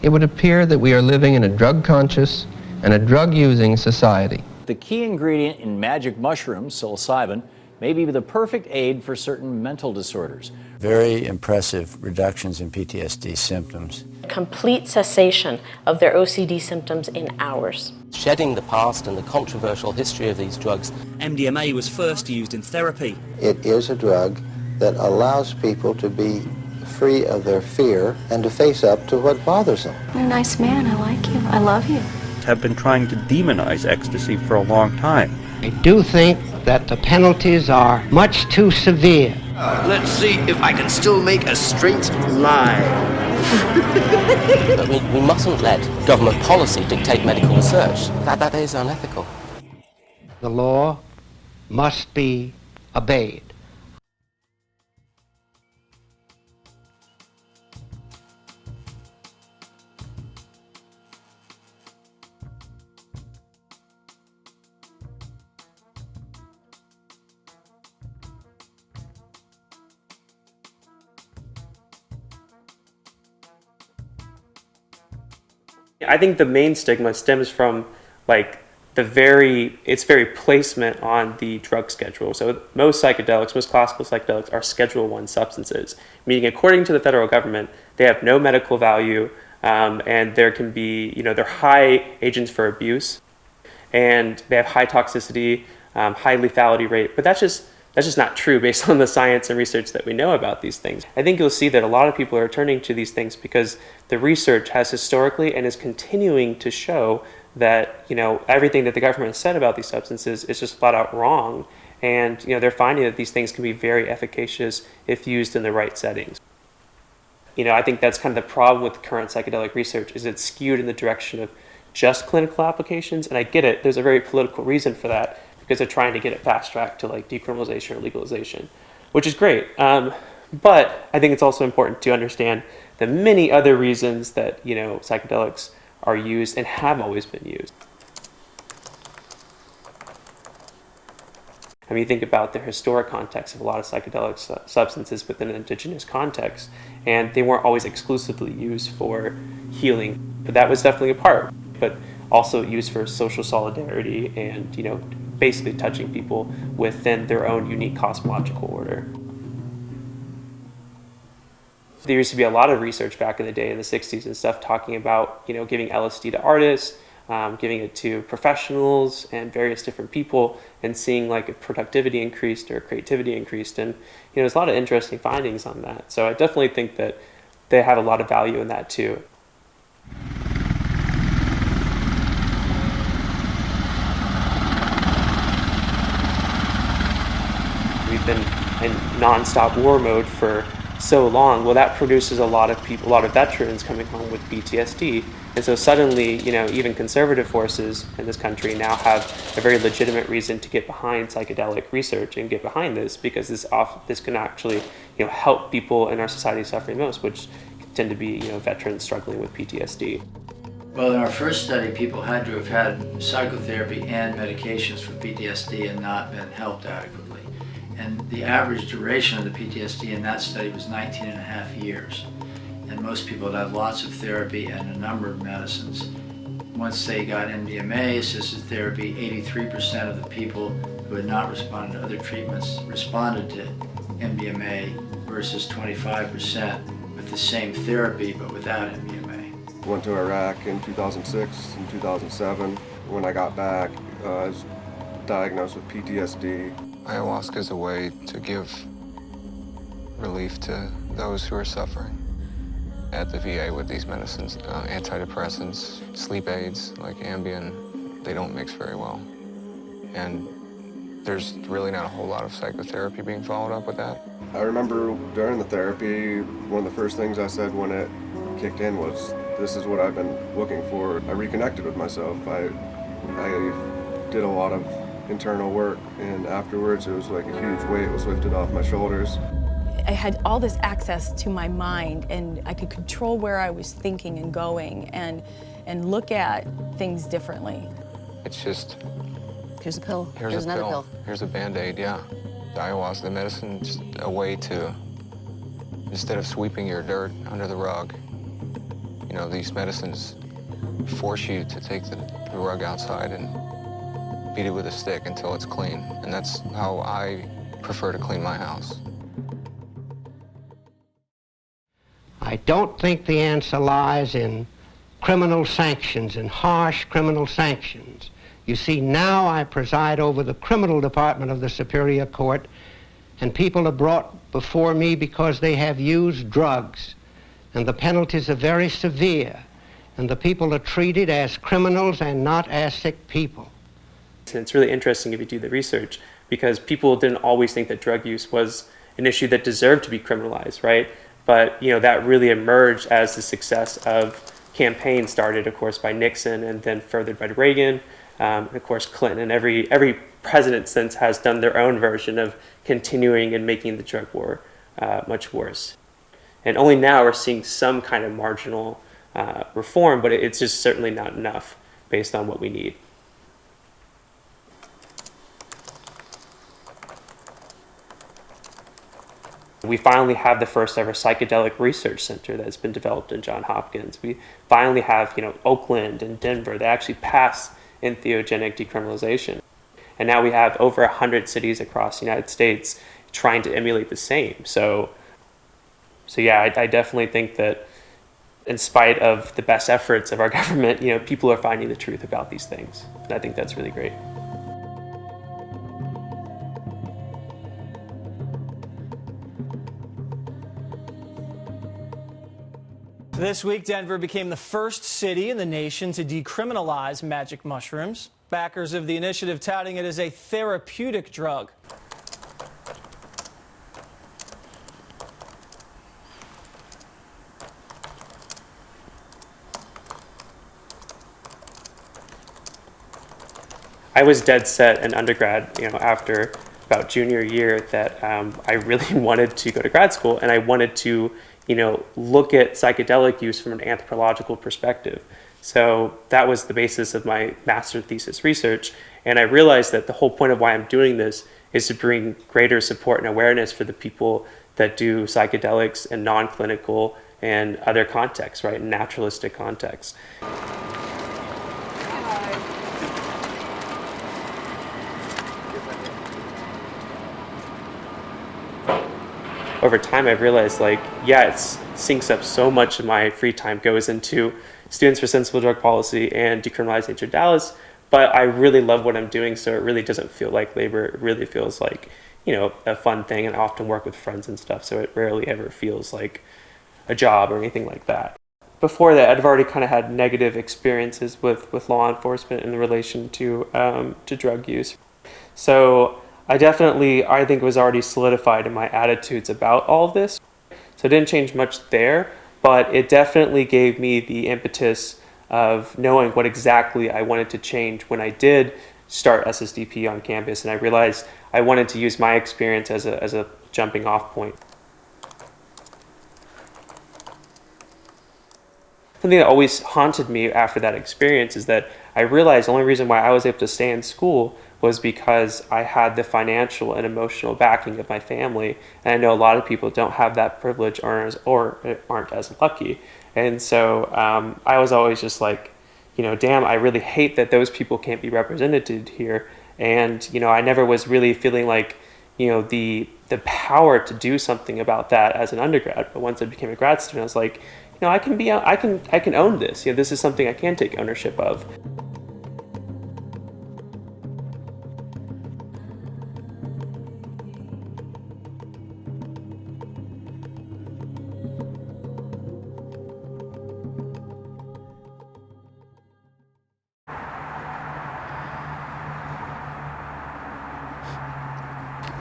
it would appear that we are living in a drug-conscious and a drug-using society. The key ingredient in magic mushrooms, psilocybin, may be the perfect aid for certain mental disorders. Very impressive reductions in PTSD symptoms. Complete cessation of their OCD symptoms in hours. Shedding the past and the controversial history of these drugs. MDMA was first used in therapy. It is a drug that allows people to be free of their fear and to face up to what bothers them. You're a nice man. I like you. I love you. Have been trying to demonize ecstasy for a long time. I do think that the penalties are much too severe. Let's see if I can still make a straight line. But we mustn't let government policy dictate medical research. That is unethical. The law must be obeyed. I think the main stigma stems from its very placement on the drug schedule. So most psychedelics, most classical psychedelics are Schedule I substances, meaning according to the federal government, they have no medical value, and there can be, they're high agents for abuse, and they have high toxicity, high lethality rate, but that's just not true based on the science and research that we know about these things. I think you'll see that a lot of people are turning to these things because the research has historically and is continuing to show that, everything that the government has said about these substances is just flat out wrong. And, they're finding that these things can be very efficacious if used in the right settings. I think that's kind of the problem with current psychedelic research is it's skewed in the direction of just clinical applications. And I get it, there's a very political reason for that, because they're trying to get it fast-tracked to decriminalization or legalization, which is great. But I think it's also important to understand the many other reasons that, psychedelics are used and have always been used. I mean, think about the historic context of a lot of psychedelic substances within an indigenous context, and they weren't always exclusively used for healing, but that was definitely a part, but also used for social solidarity and, basically touching people within their own unique cosmological order. There used to be a lot of research back in the day in the 60s and stuff talking about, giving LSD to artists, giving it to professionals and various different people and seeing if productivity increased or creativity increased. And, there's a lot of interesting findings on that. So I definitely think that they have a lot of value in that too. We've been in non-stop war mode for so long. Well, that produces a lot of people, a lot of veterans coming home with PTSD. And so suddenly, even conservative forces in this country now have a very legitimate reason to get behind psychedelic research and get behind this, because this can actually, help people in our society suffering most, which tend to be, veterans struggling with PTSD. Well, in our first study, people had to have had psychotherapy and medications for PTSD and not been helped adequately. And the average duration of the PTSD in that study was 19 and a half years. And most people had lots of therapy and a number of medicines. Once they got MDMA-assisted therapy, 83% of the people who had not responded to other treatments responded to MDMA versus 25% with the same therapy but without MDMA. Went to Iraq in 2006 and 2007. When I got back, I was diagnosed with PTSD. Ayahuasca is a way to give relief to those who are suffering. At the VA with these medicines, antidepressants, sleep aids like Ambien, they don't mix very well. And there's really not a whole lot of psychotherapy being followed up with that. I remember during the therapy, one of the first things I said when it kicked in was, this is what I've been looking for. I reconnected with myself. I did a lot of internal work, and afterwards it was like a huge weight was lifted off my shoulders. I had all this access to my mind, and I could control where I was thinking and going and look at things differently. It's just, here's a pill, here's another pill. Here's a Band-Aid, yeah. The ayahuasca, the medicine, just a way to, instead of sweeping your dirt under the rug, You know, these medicines force you to take the rug outside and beat it with a stick until it's clean. And that's how I prefer to clean my house. I don't think the answer lies in criminal sanctions, in harsh criminal sanctions. You see, now I preside over the criminal department of the Superior Court, and people are brought before me because they have used drugs, and the penalties are very severe, and the people are treated as criminals and not as sick people. And it's really interesting if you do the research, because people didn't always think that drug use was an issue that deserved to be criminalized, right? But you know, that really emerged as the success of campaigns started, of course, by Nixon and then furthered by Reagan, and of course Clinton, and every president since has done their own version of continuing and making the drug war much worse. And only now we're seeing some kind of marginal reform, but it's just certainly not enough based on what we need. We finally have the first ever psychedelic research center that's been developed in Johns Hopkins. We finally have, you know, Oakland and Denver that actually pass entheogenic decriminalization. And now we have over 100 cities across the United States trying to emulate the same. So yeah, I definitely think that in spite of the best efforts of our government, you know, people are finding the truth about these things. And I think that's really great. This week, Denver became the first city in the nation to decriminalize magic mushrooms. Backers of the initiative touting it as a therapeutic drug. I was dead set in undergrad, you know, after about junior year that I really wanted to go to grad school, and I wanted to, you know, look at psychedelic use from an anthropological perspective. So that was the basis of my master's thesis research. And I realized that the whole point of why I'm doing this is to bring greater support and awareness for the people that do psychedelics in non-clinical and other contexts, right, in naturalistic contexts. Over time, I've realized, like, yeah, it syncs up so much of my free time goes into Students for Sensible Drug Policy and Decriminalize Nature Dallas, but I really love what I'm doing, so it really doesn't feel like labor. It really feels like, you know, a fun thing, and I often work with friends and stuff, so it rarely ever feels like a job or anything like that. Before that, I'd already kind of had negative experiences with law enforcement in relation to drug use. So I think was already solidified in my attitudes about all of this. So it didn't change much there, but it definitely gave me the impetus of knowing what exactly I wanted to change when I did start SSDP on campus, and I realized I wanted to use my experience as a jumping off point. Something that always haunted me after that experience is that I realized the only reason why I was able to stay in school was because I had the financial and emotional backing of my family. And I know a lot of people don't have that privilege or aren't as lucky. And so I was always just like, you know, damn, I really hate that those people can't be represented here. And, you know, I never was really feeling like, you know, the power to do something about that as an undergrad. But once I became a grad student, I was like, you know, I can own this. You know, this is something I can take ownership of.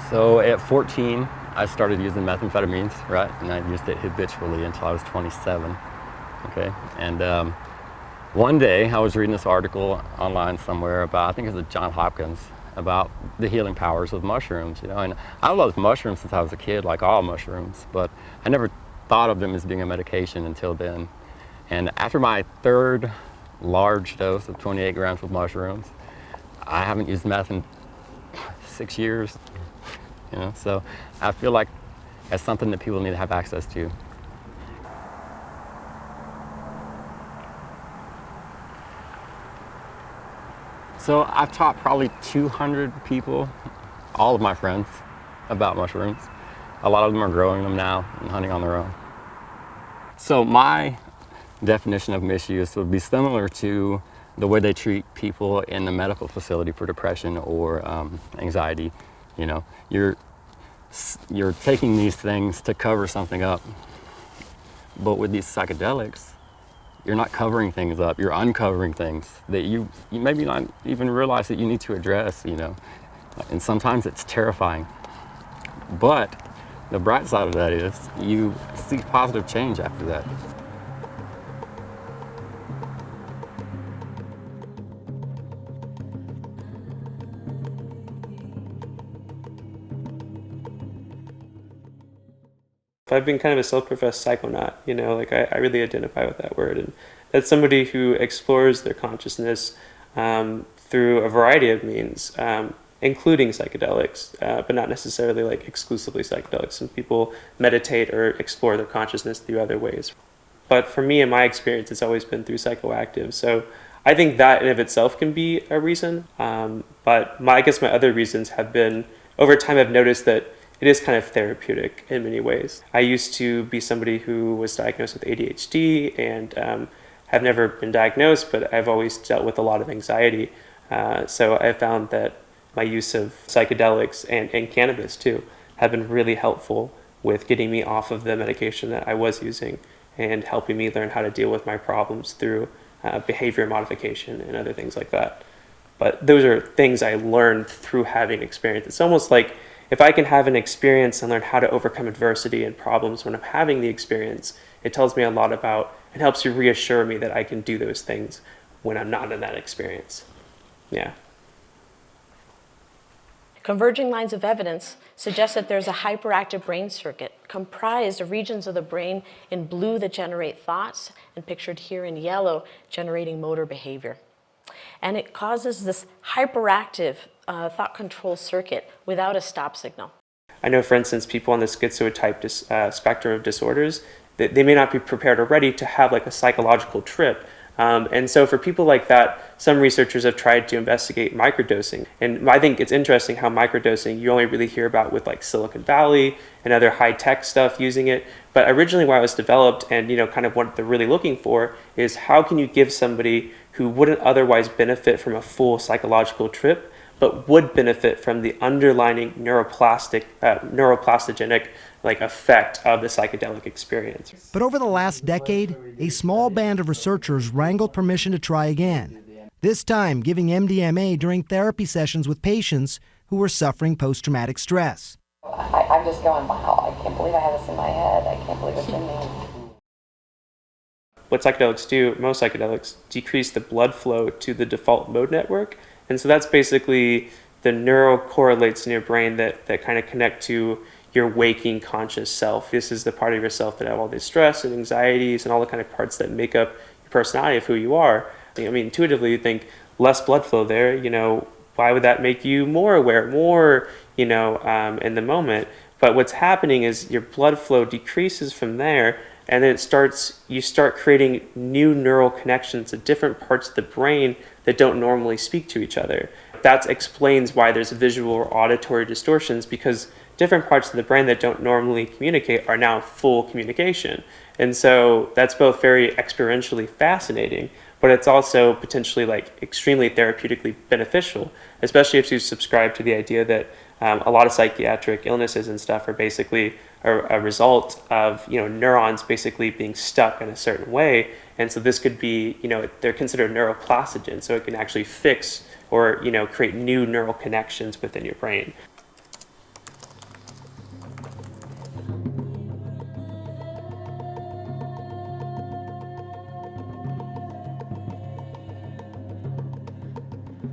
So at 14, I started using methamphetamines, right? And I used it habitually until I was 27, okay? And one day I was reading this article online somewhere about, I think it was at Johns Hopkins, about the healing powers of mushrooms, you know? And I loved mushrooms since I was a kid, like all mushrooms, but I never thought of them as being a medication until then. And after my third large dose of 28 grams of mushrooms, I haven't used meth in 6 years. You know, so I feel like that's something that people need to have access to. So I've taught probably 200 people, all of my friends, about mushrooms. A lot of them are growing them now and hunting on their own. So my definition of misuse would be similar to the way they treat people in the medical facility for depression or anxiety. You know, you're taking these things to cover something up. But with these psychedelics, you're not covering things up, you're uncovering things that you maybe not even realize that you need to address, you know. And sometimes it's terrifying. But the bright side of that is you see positive change after that. I've been kind of a self-professed psychonaut, you know, like I really identify with that word. And that's somebody who explores their consciousness through a variety of means, including psychedelics, but not necessarily like exclusively psychedelics. Some people meditate or explore their consciousness through other ways. But for me, in my experience, it's always been through psychoactives. So I think that in of itself can be a reason. But I guess my other reasons have been, over time I've noticed that it is kind of therapeutic in many ways. I used to be somebody who was diagnosed with ADHD and have never been diagnosed, but I've always dealt with a lot of anxiety. So I found that my use of psychedelics and cannabis too have been really helpful with getting me off of the medication that I was using and helping me learn how to deal with my problems through behavior modification and other things like that. But those are things I learned through having experience. It's almost like if I can have an experience and learn how to overcome adversity and problems when I'm having the experience, it tells me a lot about and helps you reassure me that I can do those things when I'm not in that experience. Yeah. Converging lines of evidence suggest that there's a hyperactive brain circuit comprised of regions of the brain in blue that generate thoughts and pictured here in yellow generating motor behavior. And it causes this hyperactive thought control circuit without a stop signal. I know, for instance, people on the schizotype spectrum of disorders, they may not be prepared or ready to have like a psychological trip. And so for people like that, some researchers have tried to investigate microdosing. And I think it's interesting how microdosing you only really hear about with like Silicon Valley and other high-tech stuff using it. But originally why it was developed and, you know, kind of what they're really looking for is how can you give somebody who wouldn't otherwise benefit from a full psychological trip, but would benefit from the underlying neuroplastigenic like effect of the psychedelic experience. But over the last decade, a small band of researchers wrangled permission to try again, this time giving MDMA during therapy sessions with patients who were suffering post-traumatic stress. I'm just going, wow, I can't believe I have this in my head. I can't believe it's in me. What psychedelics do, most psychedelics decrease the blood flow to the default mode network. And so that's basically the neural correlates in your brain that kind of connect to your waking conscious self. This is the part of yourself that have all this stress and anxieties and all the kind of parts that make up your personality of who you are. I mean, intuitively you think less blood flow there, you know, why would that make you more aware, more, you know, in the moment? But what's happening is your blood flow decreases from there, and then you start creating new neural connections to different parts of the brain that don't normally speak to each other. That explains why there's visual or auditory distortions, because different parts of the brain that don't normally communicate are now full communication. And so that's both very experientially fascinating, but it's also potentially like extremely therapeutically beneficial, especially if you subscribe to the idea that a lot of psychiatric illnesses and stuff are basically a result of, you know, neurons basically being stuck in a certain way. And so this could be, you know, they're considered neuroplastogens, so it can actually fix or, you know, create new neural connections within your brain.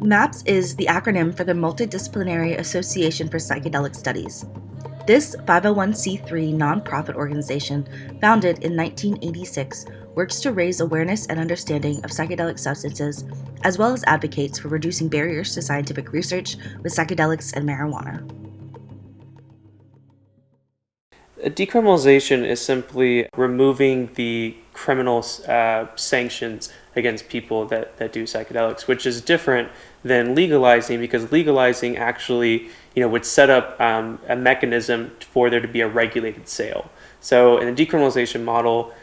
MAPS is the acronym for the Multidisciplinary Association for Psychedelic Studies. This 501c3 nonprofit organization, founded in 1986, works to raise awareness and understanding of psychedelic substances, as well as advocates for reducing barriers to scientific research with psychedelics and marijuana. Decriminalization is simply removing the criminal sanctions against people that do psychedelics, which is different than legalizing, because legalizing actually, would set up a mechanism for there to be a regulated sale. So in the decriminalization model,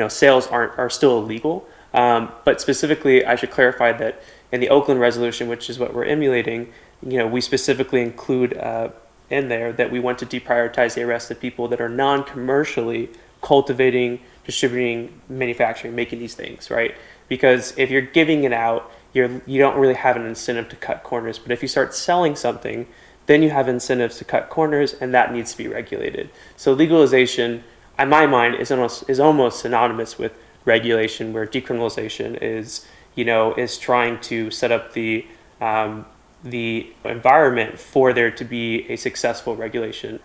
sales are still illegal, but specifically, I should clarify that in the Oakland resolution, which is what we're emulating, we specifically include in there that we want to deprioritize the arrest of people that are non-commercially cultivating, distributing, manufacturing, making these things, right? Because if you're giving it out, you don't really have an incentive to cut corners. But if you start selling something, then you have incentives to cut corners, and that needs to be regulated. So legalization, in my mind, is almost synonymous with regulation, where decriminalization is trying to set up the environment for there to be a successful regulation.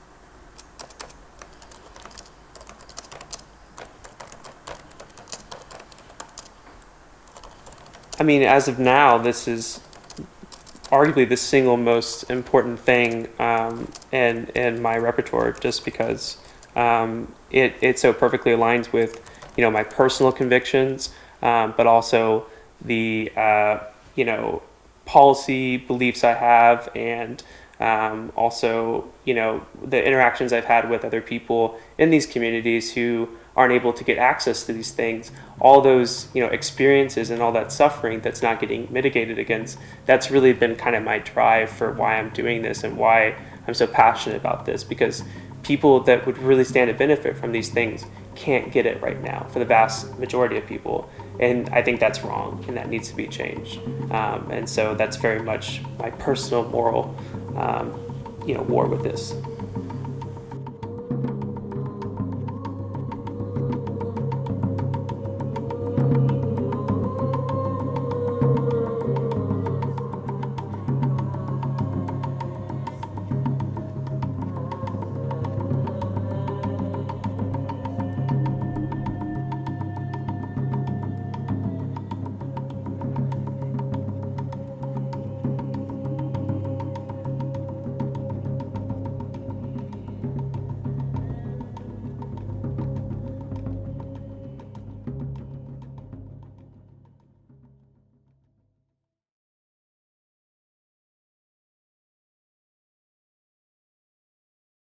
I mean, as of now, this is arguably the single most important thing in my repertoire, just because it so perfectly aligns with my personal convictions, but also the policy beliefs I have, and also the interactions I've had with other people in these communities who aren't able to get access to these things. All those experiences and all that suffering that's not getting mitigated against, that's really been kind of my drive for why I'm doing this and why I'm so passionate about this, because people that would really stand to benefit from these things can't get it right now for the vast majority of people. And I think that's wrong, and that needs to be changed. And so that's very much my personal moral war with this.